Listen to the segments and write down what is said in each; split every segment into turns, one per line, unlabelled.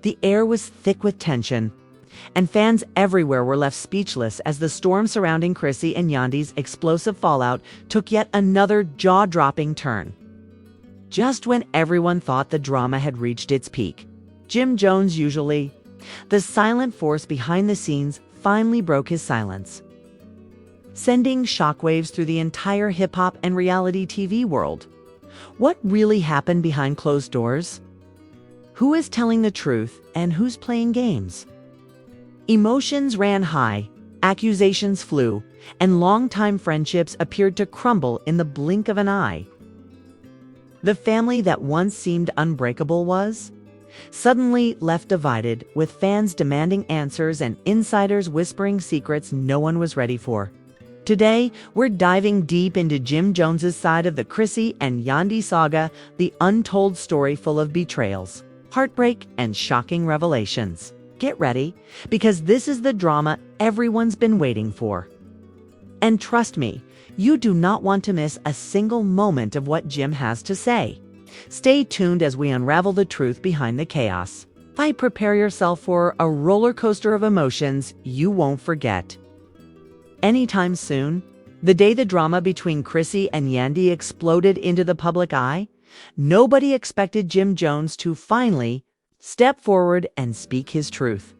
The air was thick with tension, and fans everywhere were left speechless as the storm surrounding Chrissy and Yandy's explosive fallout took yet another jaw-dropping turn. Just when everyone thought the drama had reached its peak, Jim Jones, usually the silent force behind the scenes, finally broke his silence, sending shockwaves through the entire hip-hop and reality TV world. What really happened behind closed doors? Who is telling the truth and who's playing games? Emotions ran high, accusations flew, and longtime friendships appeared to crumble in the blink of an eye. The family that once seemed unbreakable was suddenly left divided, with fans demanding answers and insiders whispering secrets no one was ready for. Today, we're diving deep into Jim Jones's side of the Chrissy and Yandy saga, the untold story full of betrayals, heartbreak, and shocking revelations. Get ready, because this is the drama everyone's been waiting for. And trust me, you do not want to miss a single moment of what Jim has to say. Stay tuned as we unravel the truth behind the chaos. Prepare yourself for a roller coaster of emotions you won't forget. Anytime soon, the day the drama between Chrissy and Yandy exploded into the public eye, nobody expected Jim Jones to finally step forward and speak his truth.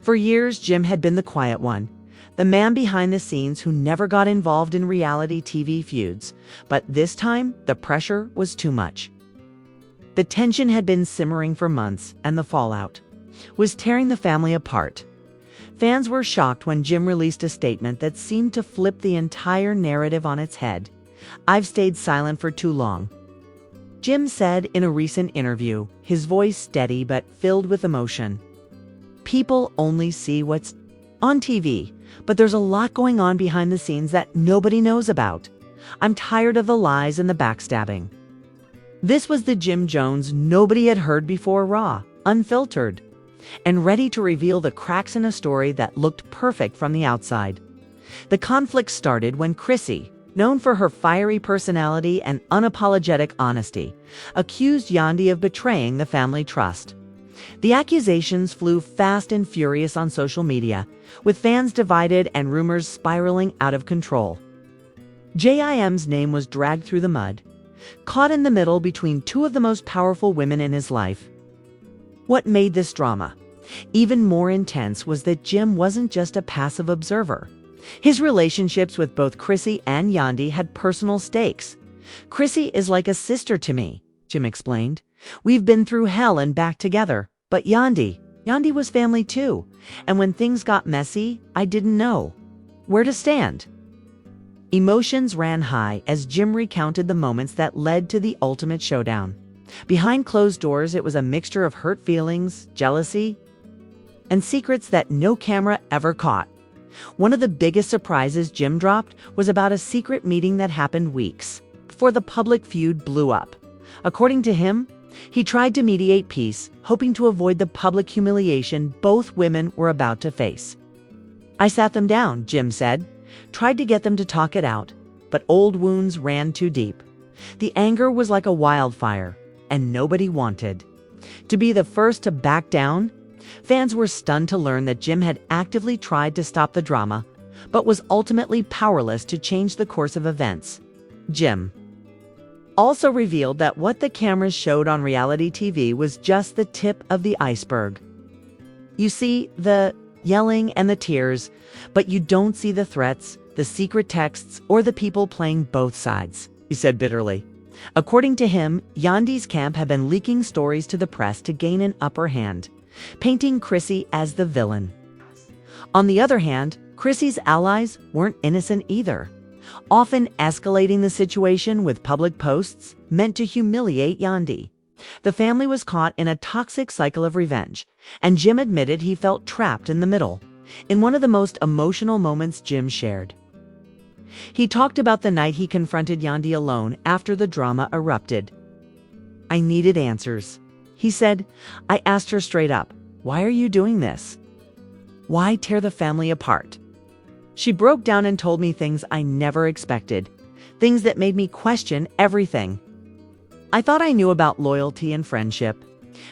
For years, Jim had been the quiet one, the man behind the scenes who never got involved in reality TV feuds, but this time the pressure was too much. The tension had been simmering for months, and the fallout was tearing the family apart. Fans were shocked when Jim released a statement that seemed to flip the entire narrative on its head. "I've stayed silent for too long," Jim said in a recent interview, his voice steady but filled with emotion. "People only see what's on TV, but there's a lot going on behind the scenes that nobody knows about. I'm tired of the lies and the backstabbing." This was the Jim Jones nobody had heard before, raw, unfiltered, and ready to reveal the cracks in a story that looked perfect from the outside. The conflict started when Chrissy, known for her fiery personality and unapologetic honesty, accused Yandy of betraying the family trust. The accusations flew fast and furious on social media, with fans divided and rumors spiraling out of control. JIM's name was dragged through the mud, caught in the middle between two of the most powerful women in his life. What made this drama even more intense was that Jim wasn't just a passive observer. His relationships with both Chrissy and Yandy had personal stakes. "Chrissy is like a sister to me," Jim explained. "We've been through hell and back together. But Yandy was family too. And when things got messy, I didn't know where to stand." Emotions ran high as Jim recounted the moments that led to the ultimate showdown. Behind closed doors, it was a mixture of hurt feelings, jealousy, and secrets that no camera ever caught. One of the biggest surprises Jim dropped was about a secret meeting that happened weeks before the public feud blew up. According to him, he tried to mediate peace, hoping to avoid the public humiliation both women were about to face. "I sat them down," Jim said, "tried to get them to talk it out, but old wounds ran too deep. The anger was like a wildfire, and nobody wanted to be the first to back down." Fans were stunned to learn that Jim had actively tried to stop the drama, but was ultimately powerless to change the course of events. Jim also revealed that what the cameras showed on reality TV was just the tip of the iceberg. "You see the yelling and the tears, but you don't see the threats, the secret texts, or the people playing both sides," he said bitterly. According to him, Yandy's camp had been leaking stories to the press to gain an upper hand, painting Chrissy as the villain. On the other hand, Chrissy's allies weren't innocent either, often escalating the situation with public posts meant to humiliate Yandy. The family was caught in a toxic cycle of revenge, and Jim admitted he felt trapped in the middle. In one of the most emotional moments Jim shared, he talked about the night he confronted Yandy alone after the drama erupted. "I needed answers," he said. "I asked her straight up, 'Why are you doing this? Why tear the family apart?' She broke down and told me things I never expected, things that made me question everything. I thought I knew about loyalty and friendship,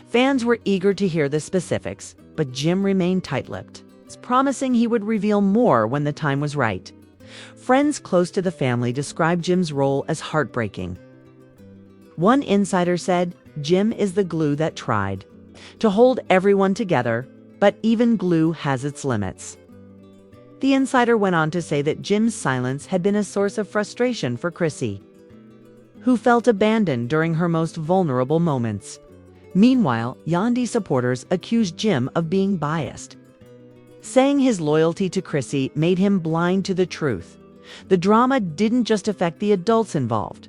Fans were eager to hear the specifics, but Jim remained tight-lipped, promising he would reveal more when the time was right. Friends close to the family described Jim's role as heartbreaking. One insider said, "Jim is the glue that tried to hold everyone together, but even glue has its limits." The insider went on to say that Jim's silence had been a source of frustration for Chrissy, who felt abandoned during her most vulnerable moments. Meanwhile, Yandy supporters accused Jim of being biased, saying his loyalty to Chrissy made him blind to the truth. The drama didn't just affect the adults involved.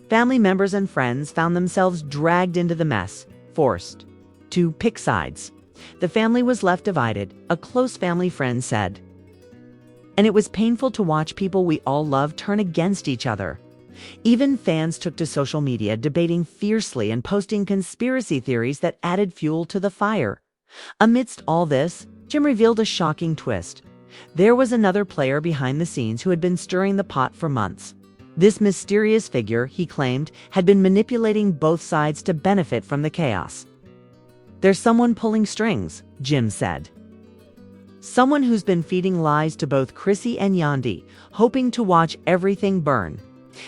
Family members and friends found themselves dragged into the mess, forced to pick sides. The family was left divided, a close family friend said. And it was painful to watch people we all love turn against each other. Even fans took to social media, debating fiercely and posting conspiracy theories that added fuel to the fire. Amidst all this, Jim revealed a shocking twist. There was another player behind the scenes who had been stirring the pot for months. This mysterious figure, he claimed, had been manipulating both sides to benefit from the chaos. "There's someone pulling strings," Jim said. "Someone who's been feeding lies to both Chrissy and Yandy, hoping to watch everything burn."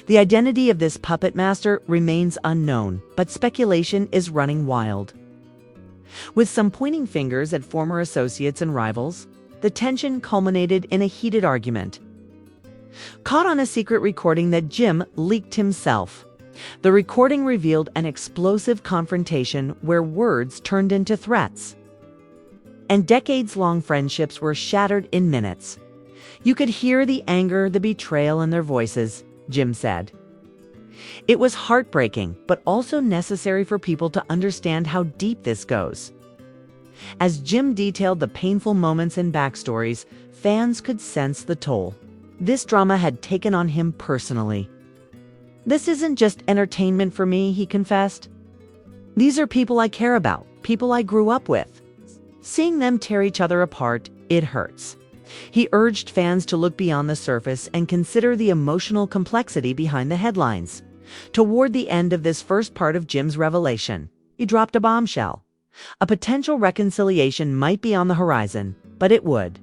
The identity of this puppet master remains unknown, but speculation is running wild. With some pointing fingers at former associates and rivals, the tension culminated in a heated argument. Caught on a secret recording that Jim leaked himself, the recording revealed an explosive confrontation where words turned into threats. And decades-long friendships were shattered in minutes. "You could hear the anger, the betrayal in their voices," Jim said. "It was heartbreaking, but also necessary for people to understand how deep this goes." As Jim detailed the painful moments and backstories, fans could sense the toll this drama had taken on him personally. "This isn't just entertainment for me," he confessed. "These are people I care about, people I grew up with. Seeing them tear each other apart, it hurts." He urged fans to look beyond the surface and consider the emotional complexity behind the headlines. Toward the end of this first part of Jim's revelation, he dropped a bombshell. A potential reconciliation might be on the horizon, but it would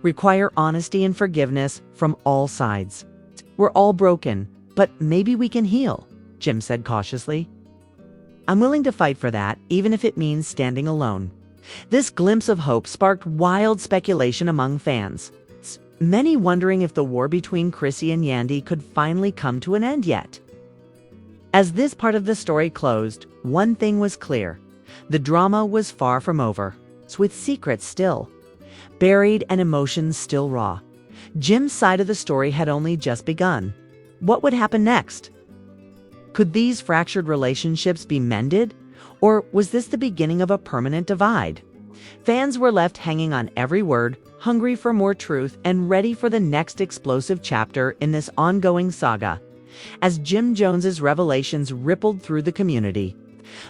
require honesty and forgiveness from all sides. "We're all broken, but maybe we can heal," Jim said cautiously. "I'm willing to fight for that, even if it means standing alone." This glimpse of hope sparked wild speculation among fans, many wondering if the war between Chrissy and Yandy could finally come to an end yet. As this part of the story closed, one thing was clear. The drama was far from over, with secrets still buried and emotions still raw. Jim's side of the story had only just begun. What would happen next? Could these fractured relationships be mended? Or was this the beginning of a permanent divide? Fans were left hanging on every word, hungry for more truth and ready for the next explosive chapter in this ongoing saga. As Jim Jones's revelations rippled through the community,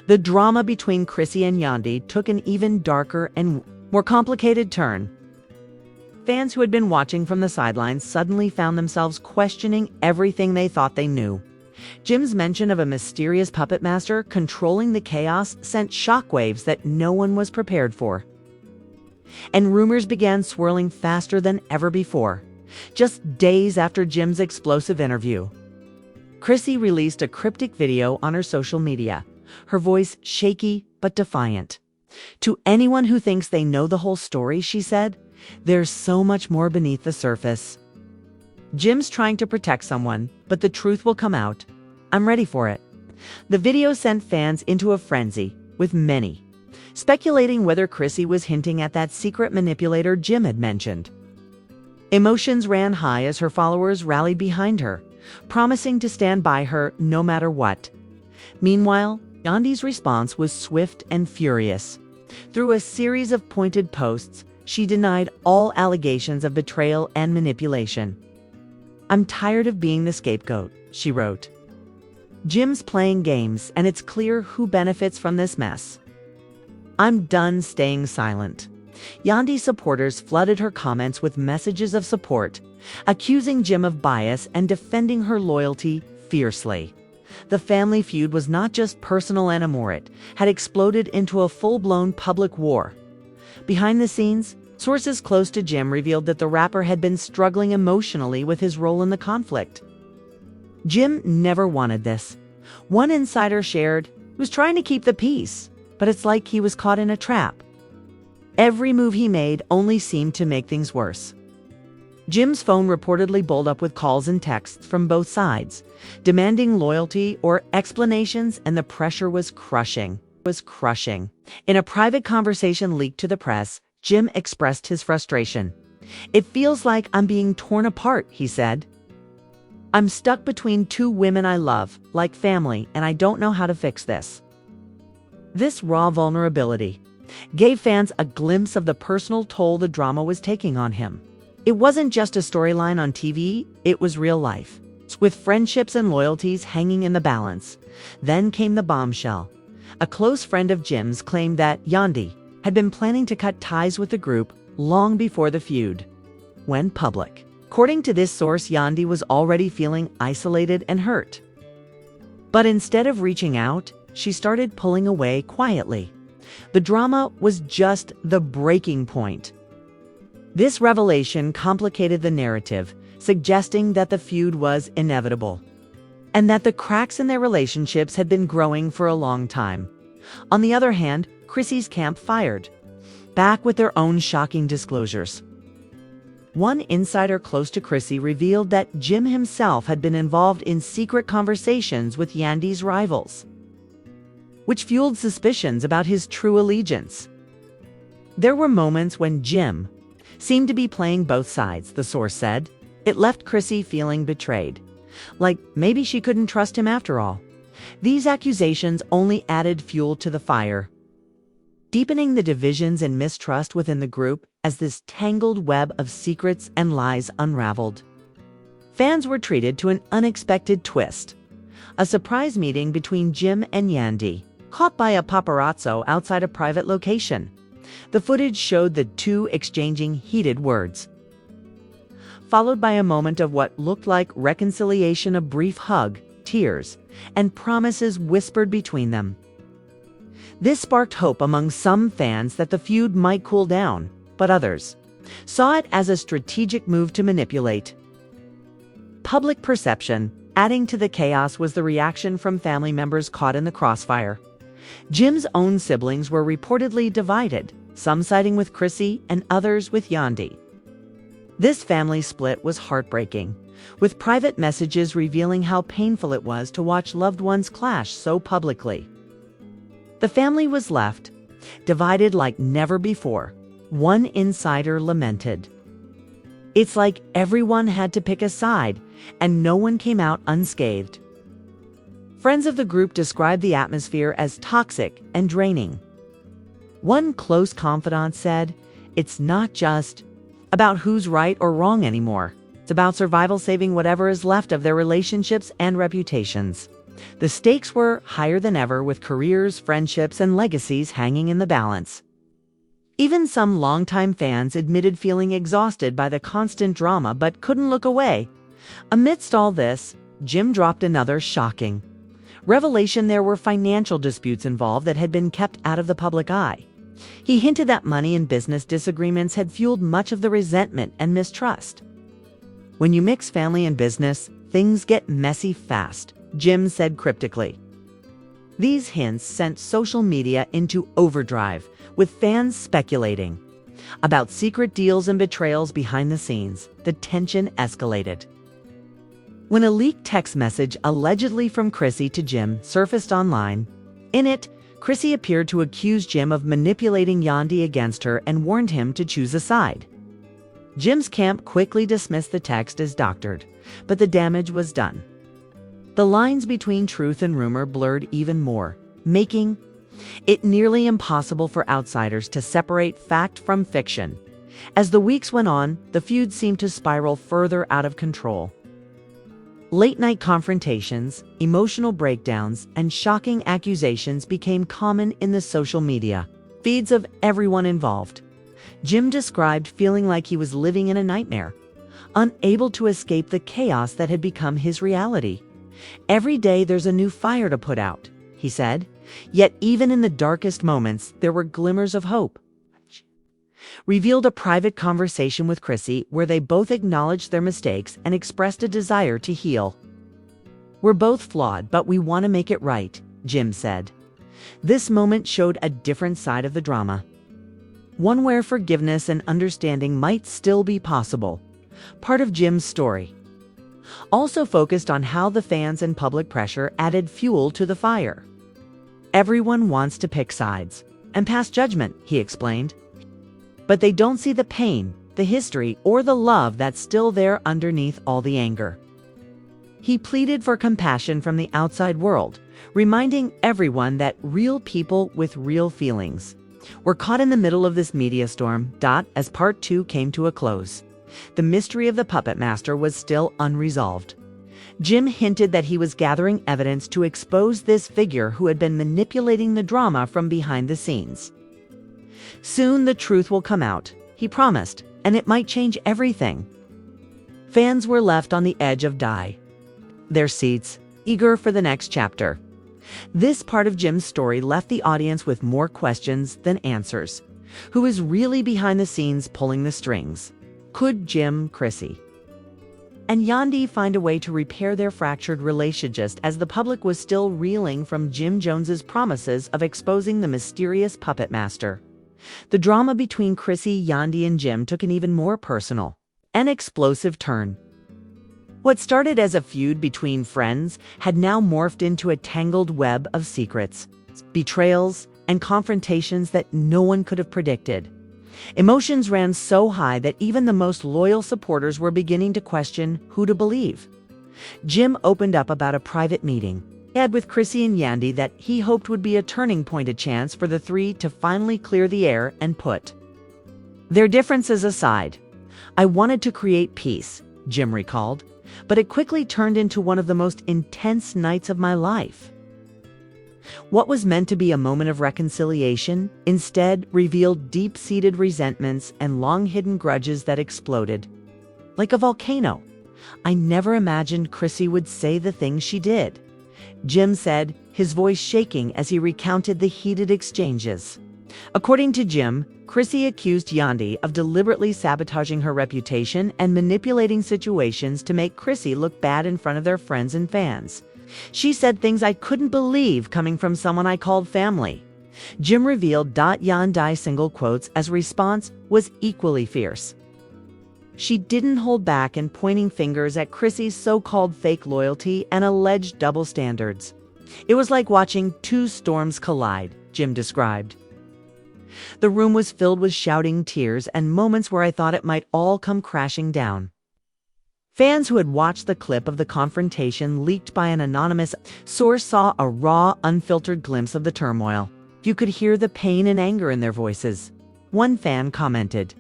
the drama between Chrissy and Yandy took an even darker and more complicated turn. Fans who had been watching from the sidelines suddenly found themselves questioning everything they thought they knew. Jim's mention of a mysterious puppet master controlling the chaos sent shockwaves that no one was prepared for. And rumors began swirling faster than ever before. Just days after Jim's explosive interview, Chrissy released a cryptic video on her social media, her voice shaky but defiant. "To anyone who thinks they know the whole story," she said, "there's so much more beneath the surface. Jim's trying to protect someone, but the truth will come out. I'm ready for it." The video sent fans into a frenzy, with many speculating whether Chrissy was hinting at that secret manipulator Jim had mentioned. Emotions ran high as her followers rallied behind her, promising to stand by her no matter what. Meanwhile, Yandy's response was swift and furious. Through a series of pointed posts, she denied all allegations of betrayal and manipulation. "I'm tired of being the scapegoat," she wrote. "Jim's playing games, and it's clear who benefits from this mess. I'm done staying silent." Yandy supporters flooded her comments with messages of support, accusing Jim of bias and defending her loyalty fiercely. The family feud was not just personal anymore, it had exploded into a full-blown public war. Behind the scenes, sources close to Jim revealed that the rapper had been struggling emotionally with his role in the conflict. Jim never wanted this. One insider shared he was trying to keep the peace, but it's like he was caught in a trap. Every move he made only seemed to make things worse. Jim's phone reportedly bowled up with calls and texts from both sides, demanding loyalty or explanations, and the pressure was crushing. In a private conversation leaked to the press, Jim expressed his frustration. "It feels like I'm being torn apart," he said. "I'm stuck between two women I love, like family, and I don't know how to fix this." This raw vulnerability gave fans a glimpse of the personal toll the drama was taking on him. It wasn't just a storyline on TV, it was real life, with friendships and loyalties hanging in the balance. Then came the bombshell. A close friend of Jim's claimed that Yandy had been planning to cut ties with the group long before the feud went public. According to this source, Yandy was already feeling isolated and hurt. But instead of reaching out, she started pulling away quietly. The drama was just the breaking point. This revelation complicated the narrative, suggesting that the feud was inevitable, and that the cracks in their relationships had been growing for a long time. On the other hand, Chrissy's camp fired back with their own shocking disclosures. One insider close to Chrissy revealed that Jim himself had been involved in secret conversations with Yandy's rivals, which fueled suspicions about his true allegiance. There were moments when Jim seemed to be playing both sides, the source said. It left Chrissy feeling betrayed, like maybe she couldn't trust him after all. These accusations only added fuel to the fire, deepening the divisions and mistrust within the group as this tangled web of secrets and lies unraveled. Fans were treated to an unexpected twist. A surprise meeting between Jim and Yandy, caught by a paparazzo outside a private location. The footage showed the two exchanging heated words, followed by a moment of what looked like reconciliation, a brief hug, tears, and promises whispered between them. This sparked hope among some fans that the feud might cool down, but others saw it as a strategic move to manipulate public perception. Adding to the chaos was the reaction from family members caught in the crossfire. Jim's own siblings were reportedly divided, some siding with Chrissy and others with Yandy. This family split was heartbreaking, with private messages revealing how painful it was to watch loved ones clash so publicly. The family was left divided like never before. One insider lamented, "It's like everyone had to pick a side, and no one came out unscathed." Friends of the group described the atmosphere as toxic and draining. One close confidant said, "It's not just about who's right or wrong anymore. It's about survival, saving whatever is left of their relationships and reputations." The stakes were higher than ever, with careers, friendships, and legacies hanging in the balance. Even some longtime fans admitted feeling exhausted by the constant drama but couldn't look away. Amidst all this, Jim dropped another shocking revelation. There were financial disputes involved that had been kept out of the public eye. He hinted that money and business disagreements had fueled much of the resentment and mistrust. "When you mix family and business, things get messy fast," Jim said cryptically. These hints sent social media into overdrive, with fans speculating about secret deals and betrayals behind the scenes. The tension escalated when a leaked text message allegedly from Chrissy to Jim surfaced online. In it, Chrissy appeared to accuse Jim of manipulating Yandy against her and warned him to choose a side. Jim's camp quickly dismissed the text as doctored, but the damage was done. The lines between truth and rumor blurred even more, making it nearly impossible for outsiders to separate fact from fiction. As the weeks went on, the feud seemed to spiral further out of control. Late-night confrontations, emotional breakdowns, and shocking accusations became common in the social media feeds of everyone involved. Jim described feeling like he was living in a nightmare, unable to escape the chaos that had become his reality. "Every day there's a new fire to put out," he said. Yet even in the darkest moments, there were glimmers of hope. Revealed a private conversation with Chrissy where they both acknowledged their mistakes and expressed a desire to heal. "We're both flawed, but we want to make it right," Jim said. This moment showed a different side of the drama. One where forgiveness and understanding might still be possible. Part of Jim's story also focused on how the fans and public pressure added fuel to the fire. "Everyone wants to pick sides and pass judgment," he explained. "But they don't see the pain, the history, or the love that's still there underneath all the anger." He pleaded for compassion from the outside world, reminding everyone that real people with real feelings were caught in the middle of this media storm. As part 2 came to a close, the mystery of the puppet master was still unresolved. Jim hinted that he was gathering evidence to expose this figure who had been manipulating the drama from behind the scenes. "Soon the truth will come out," he promised, "and it might change everything." Fans were left on the edge of their seats, eager for the next chapter. This part of Jim's story left the audience with more questions than answers. Who is really behind the scenes pulling the strings? Could Jim, Chrissy, and Yandy find a way to repair their fractured relationship as the public was still reeling from Jim Jones's promises of exposing the mysterious puppet master? The drama between Chrissy, Yandy, and Jim took an even more personal and explosive turn. What started as a feud between friends had now morphed into a tangled web of secrets, betrayals, and confrontations that no one could have predicted. Emotions ran so high that even the most loyal supporters were beginning to question who to believe. Jim opened up about a private meeting he had with Chrissy and Yandy that he hoped would be a turning point, a chance for the three to finally clear the air and put their differences aside. "I wanted to create peace," Jim recalled, "but it quickly turned into one of the most intense nights of my life." What was meant to be a moment of reconciliation instead revealed deep-seated resentments and long-hidden grudges that exploded like a volcano. "I never imagined Chrissy would say the things she did," Jim said, his voice shaking as he recounted the heated exchanges. According to Jim, Chrissy accused Yandy of deliberately sabotaging her reputation and manipulating situations to make Chrissy look bad in front of their friends and fans. "She said things I couldn't believe coming from someone I called family," Jim revealed. Yandy single quotes as response was equally fierce. She didn't hold back in pointing fingers at Chrissy's so-called fake loyalty and alleged double standards. "It was like watching two storms collide," Jim described. "The room was filled with shouting, tears, and moments where I thought it might all come crashing down." Fans who had watched the clip of the confrontation leaked by an anonymous source saw a raw, unfiltered glimpse of the turmoil. "You could hear the pain and anger in their voices," one fan commented.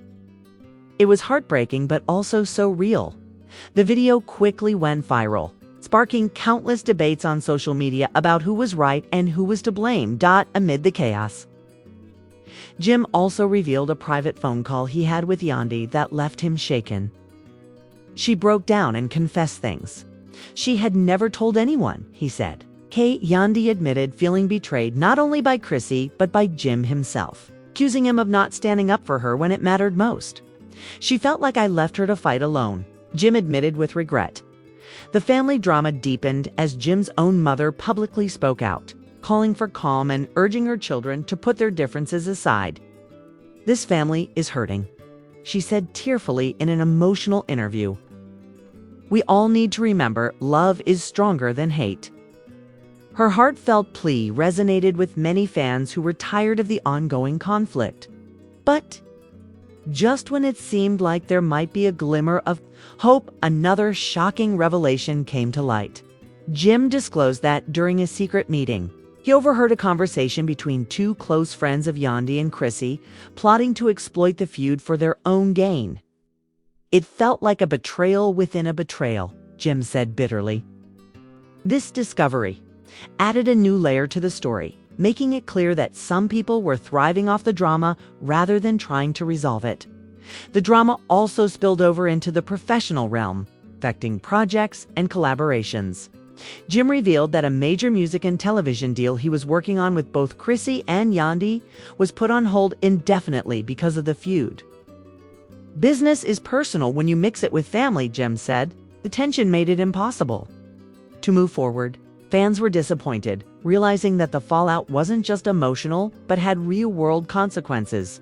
"It was heartbreaking but also so real." The video quickly went viral, sparking countless debates on social media about who was right and who was to blame. Amid the chaos, Jim also revealed a private phone call he had with Yandy that left him shaken. "She broke down and confessed things she had never told anyone," he said. Yandy admitted feeling betrayed not only by Chrissy but by Jim himself, accusing him of not standing up for her when it mattered most. "She felt like I left her to fight alone," Jim admitted with regret. The family drama deepened as Jim's own mother publicly spoke out, calling for calm and urging her children to put their differences aside. "This family is hurting," she said tearfully in an emotional interview. "We all need to remember love is stronger than hate." Her heartfelt plea resonated with many fans who were tired of the ongoing conflict. But just when it seemed like there might be a glimmer of hope, another shocking revelation came to light. Jim disclosed that during a secret meeting, he overheard a conversation between two close friends of Yandy and Chrissy, plotting to exploit the feud for their own gain. "It felt like a betrayal within a betrayal," Jim said bitterly. This discovery added a new layer to the story, making it clear that some people were thriving off the drama rather than trying to resolve it. The drama also spilled over into the professional realm, affecting projects and collaborations. Jim revealed that a major music and television deal he was working on with both Chrissy and Yandy was put on hold indefinitely because of the feud. "Business is personal when you mix it with family," Jim said. "The tension made it impossible to move forward." Fans were disappointed, realizing that the fallout wasn't just emotional, but had real-world consequences.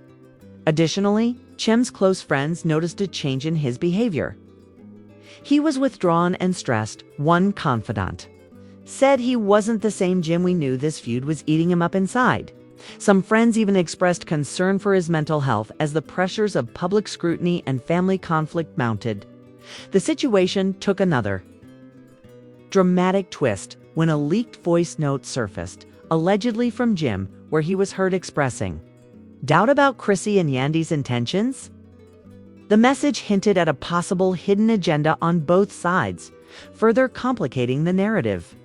Additionally, Jim's close friends noticed a change in his behavior. He was withdrawn and stressed. One confidant said he wasn't the same Jim we knew. This feud was eating him up inside. Some friends even expressed concern for his mental health as the pressures of public scrutiny and family conflict mounted. The situation took another dramatic twist when a leaked voice note surfaced, allegedly from Jim, where he was heard expressing doubt about Chrissy and Yandy's intentions. The message hinted at a possible hidden agenda on both sides, further complicating the narrative.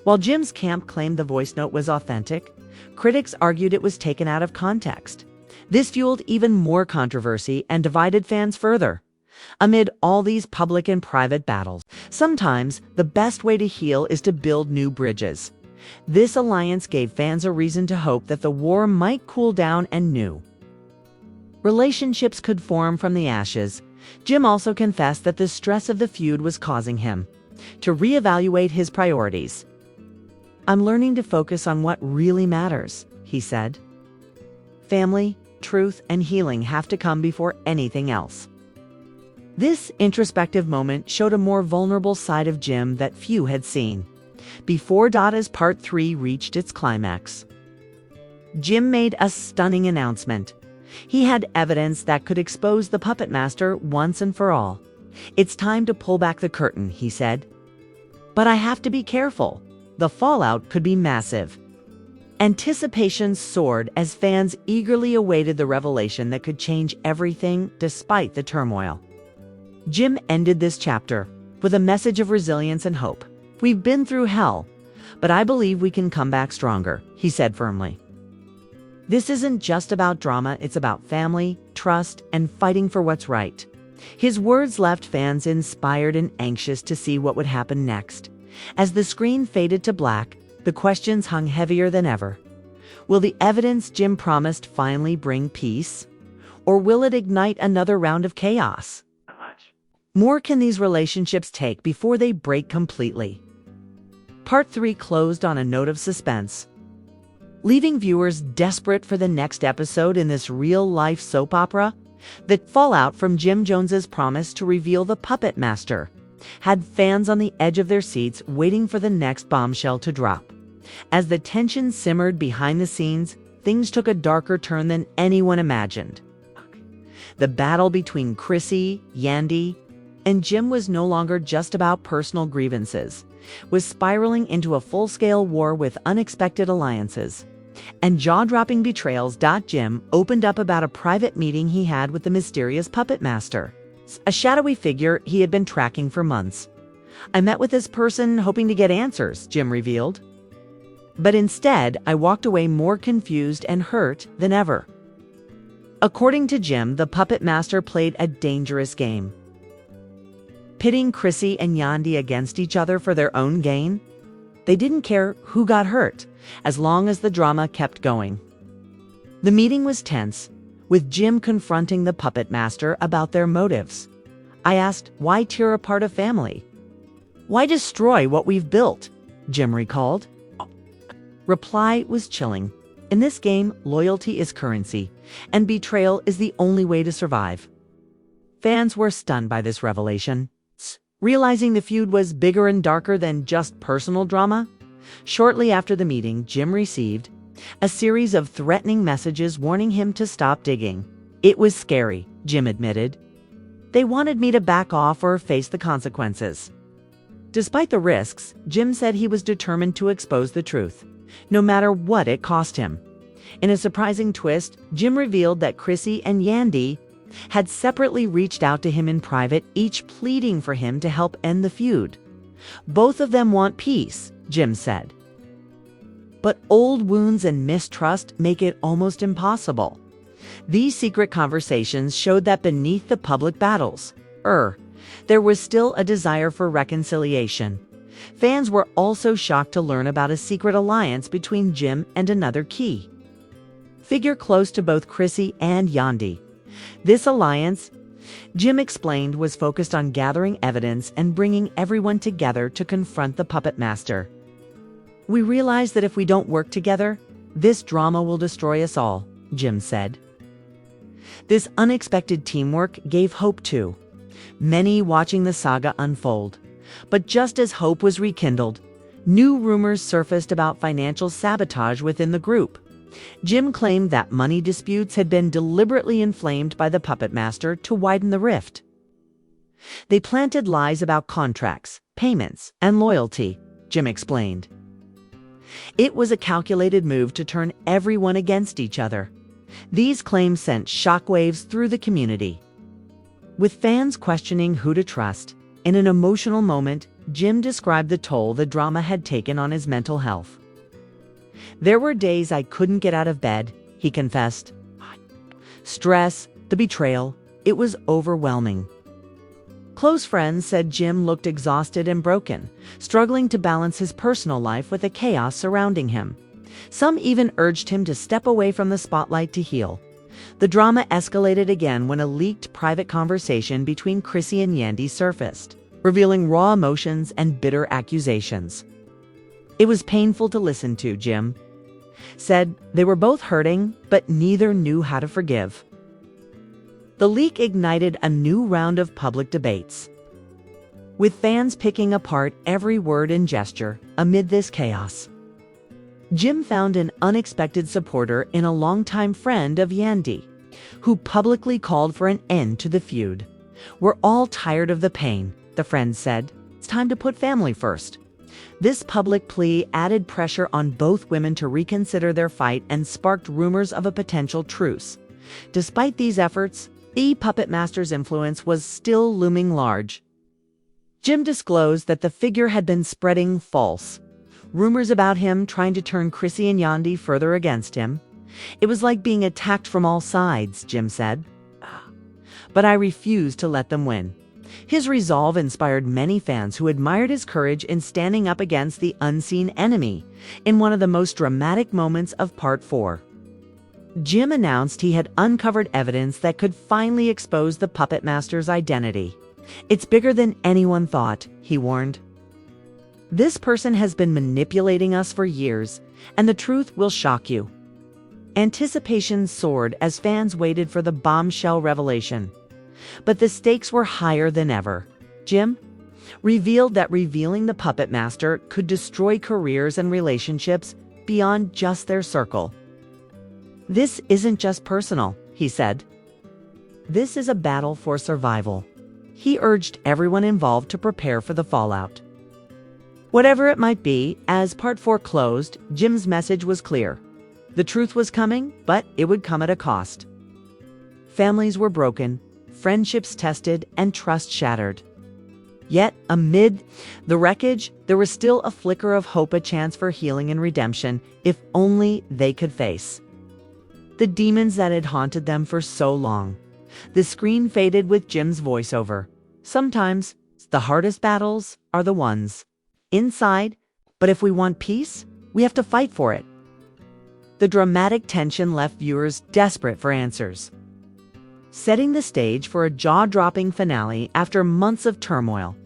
While Jim's camp claimed the voice note was authentic, critics argued it was taken out of context. This fueled even more controversy and divided fans further. Amid all these public and private battles, sometimes the best way to heal is to build new bridges. This alliance gave fans a reason to hope that the war might cool down and new relationships could form from the ashes. Jim also confessed that the stress of the feud was causing him to reevaluate his priorities. "I'm learning to focus on what really matters," he said. "Family, truth, and healing have to come before anything else." This introspective moment showed a more vulnerable side of Jim that few had seen. Before Dada's Part 3 reached its climax, Jim made a stunning announcement. He had evidence that could expose the puppet master once and for all. "It's time to pull back the curtain," he said. "But I have to be careful. The fallout could be massive." Anticipation soared as fans eagerly awaited the revelation that could change everything despite the turmoil. Jim ended this chapter with a message of resilience and hope. "We've been through hell, but I believe we can come back stronger," he said firmly. This isn't just about drama, it's about family, trust, and fighting for what's right. His words left fans inspired and anxious to see what would happen next. As the screen faded to black, the questions hung heavier than ever. Will the evidence Jim promised finally bring peace? Or will it ignite another round of chaos? More can these relationships take before they break completely? Part 3 closed on a note of suspense, leaving viewers desperate for the next episode in this real-life soap opera. The fallout from Jim Jones's promise to reveal the puppet master had fans on the edge of their seats waiting for the next bombshell to drop. As the tension simmered behind the scenes, things took a darker turn than anyone imagined. The battle between Chrissy, Yandy, and Jim was no longer just about personal grievances, was spiraling into a full-scale war with unexpected alliances and jaw-dropping betrayals. Jim opened up about a private meeting he had with the mysterious puppet master, a shadowy figure he had been tracking for months. "I met with this person hoping to get answers," Jim revealed. "But instead, I walked away more confused and hurt than ever." According to Jim, the puppet master played a dangerous game, pitting Chrissy and Yandy against each other for their own gain. They didn't care who got hurt, as long as the drama kept going. The meeting was tense, with Jim confronting the puppet master about their motives. "I asked, why tear apart a family? Why destroy what we've built?" Jim recalled. Reply was chilling. "In this game, loyalty is currency, and betrayal is the only way to survive." Fans were stunned by this revelation, realizing the feud was bigger and darker than just personal drama. Shortly after the meeting, Jim received a series of threatening messages warning him to stop digging. "It was scary," Jim admitted. "They wanted me to back off or face the consequences." Despite the risks, Jim said he was determined to expose the truth, no matter what it cost him. In a surprising twist, Jim revealed that Chrissy and Yandy had separately reached out to him in private, each pleading for him to help end the feud. "Both of them want peace," Jim said. "But old wounds and mistrust make it almost impossible." These secret conversations showed that beneath the public battles, there was still a desire for reconciliation. Fans were also shocked to learn about a secret alliance between Jim and another key figure close to both Chrissy and Yandy. This alliance, Jim explained, was focused on gathering evidence and bringing everyone together to confront the puppet master. "We realize that if we don't work together, this drama will destroy us all," Jim said. This unexpected teamwork gave hope to many watching the saga unfold. But just as hope was rekindled, new rumors surfaced about financial sabotage within the group. Jim claimed that money disputes had been deliberately inflamed by the puppet master to widen the rift. They planted lies about contracts, payments, and loyalty, Jim explained. It was a calculated move to turn everyone against each other. These claims sent shockwaves through the community, with fans questioning who to trust. In an emotional moment, Jim described the toll the drama had taken on his mental health. "There were days I couldn't get out of bed," he confessed. "Stress, the betrayal, it was overwhelming." Close friends said Jim looked exhausted and broken, struggling to balance his personal life with the chaos surrounding him. Some even urged him to step away from the spotlight to heal. The drama escalated again when a leaked private conversation between Chrissy and Yandy surfaced, revealing raw emotions and bitter accusations. "It was painful to listen to," Jim said. "They were both hurting, but neither knew how to forgive." The leak ignited a new round of public debates, with fans picking apart every word and gesture amid this chaos. Jim found an unexpected supporter in a longtime friend of Yandy, who publicly called for an end to the feud. "We're all tired of the pain," the friend said. "It's time to put family first." This public plea added pressure on both women to reconsider their fight and sparked rumors of a potential truce. Despite these efforts, the puppet master's influence was still looming large. Jim disclosed that the figure had been spreading false rumors about him, trying to turn Chrissy and Yandy further against him. "It was like being attacked from all sides," Jim said. "But I refused to let them win." His resolve inspired many fans who admired his courage in standing up against the unseen enemy. In one of the most dramatic moments of Part 4, Jim announced he had uncovered evidence that could finally expose the puppet master's identity. "It's bigger than anyone thought," he warned. "This person has been manipulating us for years, and the truth will shock you." Anticipation soared as fans waited for the bombshell revelation. But the stakes were higher than ever. Jim revealed that revealing the puppet master could destroy careers and relationships beyond just their circle. "This isn't just personal," he said. "This is a battle for survival." He urged everyone involved to prepare for the fallout, whatever it might be. As Part 4 closed, Jim's message was clear. The truth was coming, but it would come at a cost. Families were broken, friendships tested, and trust shattered. Yet, amid the wreckage, there was still a flicker of hope, a chance for healing and redemption, if only they could face the demons that had haunted them for so long. The screen faded with Jim's voiceover. "Sometimes, the hardest battles are the ones inside, but if we want peace, we have to fight for it." The dramatic tension left viewers desperate for answers, setting the stage for a jaw-dropping finale after months of turmoil,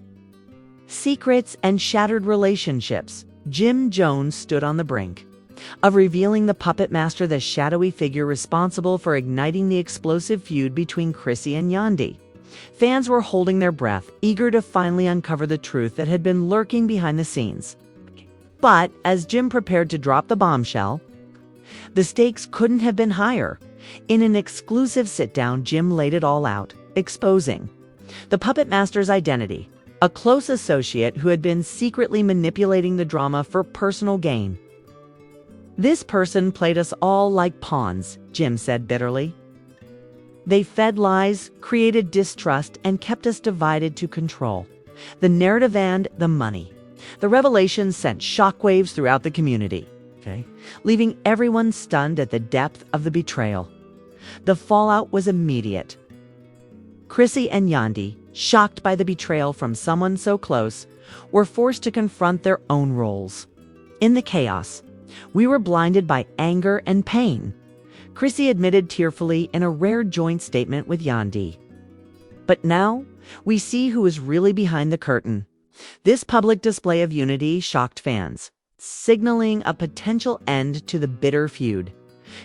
secrets, and shattered relationships. Jim Jones stood on the brink of revealing the puppet master, the shadowy figure responsible for igniting the explosive feud between Chrissy and Yandy. Fans were holding their breath, eager to finally uncover the truth that had been lurking behind the scenes. But as Jim prepared to drop the bombshell, the stakes couldn't have been higher. In an exclusive sit-down, Jim laid it all out, exposing the puppet master's identity, a close associate who had been secretly manipulating the drama for personal gain. "This person played us all like pawns," Jim said bitterly. "They fed lies, created distrust, and kept us divided to control the narrative and the money." The revelation sent shockwaves throughout the community, leaving everyone stunned at the depth of the betrayal. The fallout was immediate. Chrissy and Yandy, shocked by the betrayal from someone so close, were forced to confront their own roles. In the chaos, we were blinded by anger and pain, Chrissy admitted tearfully in a rare joint statement with Yandy. But now, we see who is really behind the curtain. This public display of unity shocked fans, signaling a potential end to the bitter feud.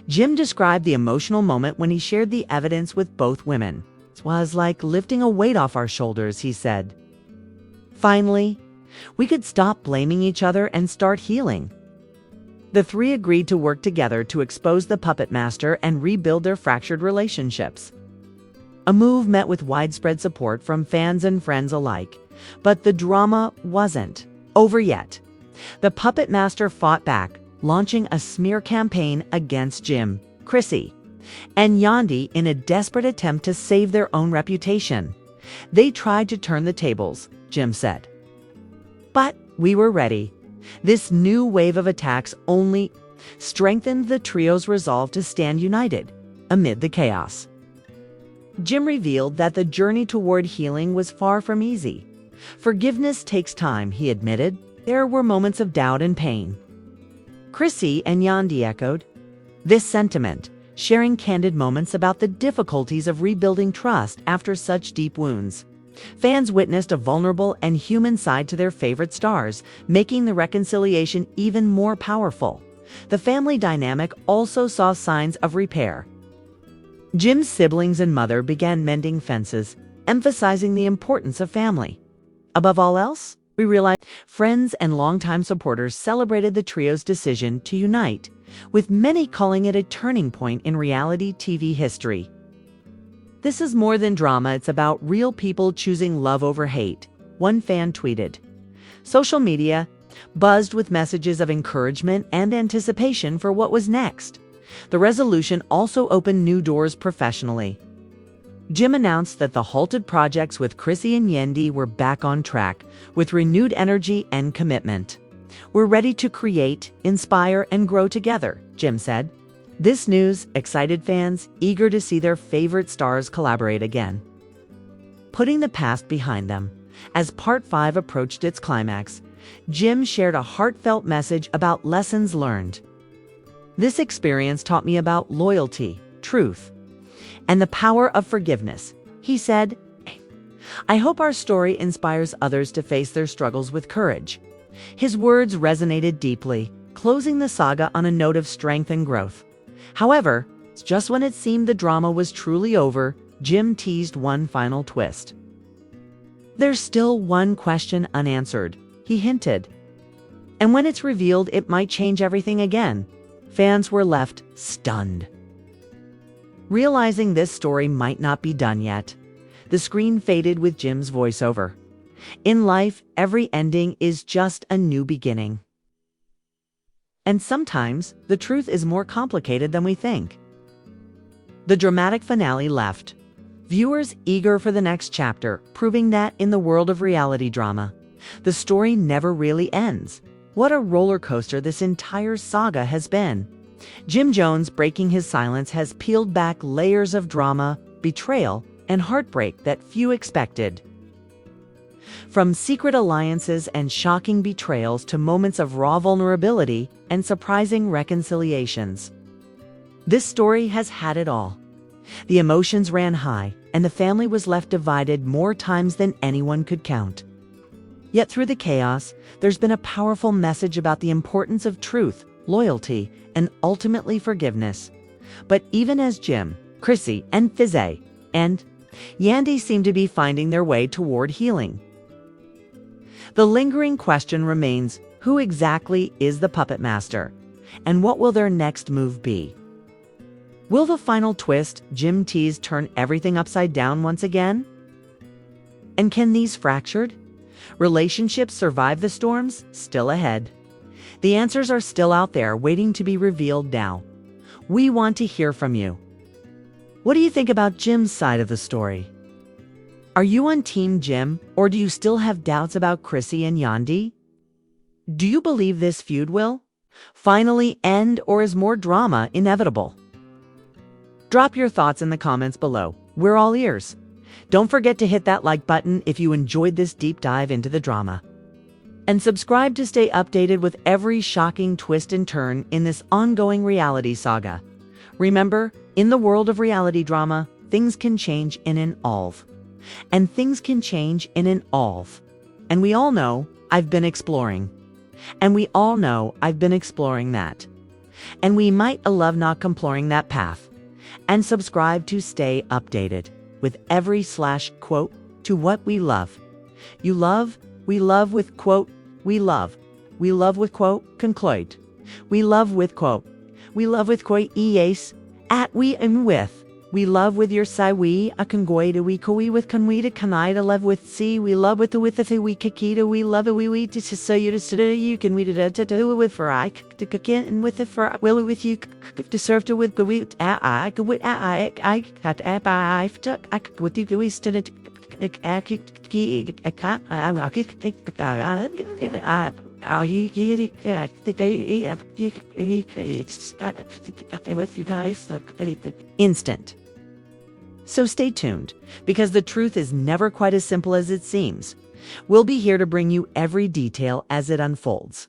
Jim described the emotional moment when he shared the evidence with both women. It was like lifting a weight off our shoulders, he said. Finally, we could stop blaming each other and start healing. The three agreed to work together to expose the puppet master and rebuild their fractured relationships. A move met with widespread support from fans and friends alike, but the drama wasn't over yet. The puppet master fought back, launching a smear campaign against Jim, Chrissy, and Yandy in a desperate attempt to save their own reputation. They tried to turn the tables, Jim said. But we were ready. This new wave of attacks only strengthened the trio's resolve to stand united amid the chaos. Jim revealed that the journey toward healing was far from easy. Forgiveness takes time, he admitted. There were moments of doubt and pain. Chrissy and Yandy echoed this sentiment, sharing candid moments about the difficulties of rebuilding trust after such deep wounds. Fans witnessed a vulnerable and human side to their favorite stars, making the reconciliation even more powerful. The family dynamic also saw signs of repair. Jim's siblings and mother began mending fences, emphasizing the importance of family. Above all else, we realized friends and longtime supporters celebrated the trio's decision to unite, with many calling it a turning point in reality TV history. This is more than drama, it's about real people choosing love over hate, one fan tweeted. Social media buzzed with messages of encouragement and anticipation for what was next. The resolution also opened new doors professionally. Jim announced that the halted projects with Chrissy and Yandy were back on track, with renewed energy and commitment. We're ready to create, inspire, and grow together, Jim said. This news excited fans eager to see their favorite stars collaborate again. Putting the past behind them, as Part 5 approached its climax, Jim shared a heartfelt message about lessons learned. This experience taught me about loyalty, truth, and the power of forgiveness, he said. I hope our story inspires others to face their struggles with courage. His words resonated deeply, closing the saga on a note of strength and growth. However, just when it seemed the drama was truly over, Jim teased one final twist. There's still one question unanswered, he hinted. And when it's revealed, it might change everything again. Fans were left stunned. Realizing this story might not be done yet, the screen faded with Jim's voiceover. In life, every ending is just a new beginning. And sometimes, the truth is more complicated than we think. The dramatic finale left viewers eager for the next chapter, proving that in the world of reality drama, the story never really ends. What a roller coaster this entire saga has been. Jim Jones breaking his silence has peeled back layers of drama, betrayal, and heartbreak that few expected. From secret alliances and shocking betrayals to moments of raw vulnerability and surprising reconciliations. This story has had it all. The emotions ran high, and the family was left divided more times than anyone could count. Yet through the chaos, there's been a powerful message about the importance of truth, loyalty, and ultimately forgiveness. But even as Jim, Chrissy, and Fizzy, and Yandy seem to be finding their way toward healing, the lingering question remains, who exactly is the puppet master? And what will their next move be? Will the final twist Jim teased turn everything upside down once again? And can these fractured relationships survive the storms still ahead? The answers are still out there waiting to be revealed now. We want to hear from you. What do you think about Jim's side of the story? Are you on Team Jim, or do you still have doubts about Chrissy and Yandy? Do you believe this feud will finally end, or is more drama inevitable? Drop your thoughts in the comments below. We're all ears. Don't forget to hit that like button if you enjoyed this deep dive into the drama. And subscribe to stay updated with every shocking twist and turn in this ongoing reality saga. Remember, in the world of reality drama, things can change in an OLV. And things can change in an OLV. And we all know I've been exploring. And we all know I've been exploring that. And we might love not comploring that path. And subscribe to stay updated with every / quote to what we love. You love, we love with quote, we love. We love with quote, conclude. We love with quote. We love with quote, yes, at we and with. We love with your si we, a congoida we koi with conweeda kanida love with si, we love with the we kakita, we love it we to so you can we to do with for I to cook in and with it for will with you to serve to with we I go with I got I took I would you we stood instant. So stay tuned, because the truth is never quite as simple as it seems. We'll be here to bring you every detail as it unfolds.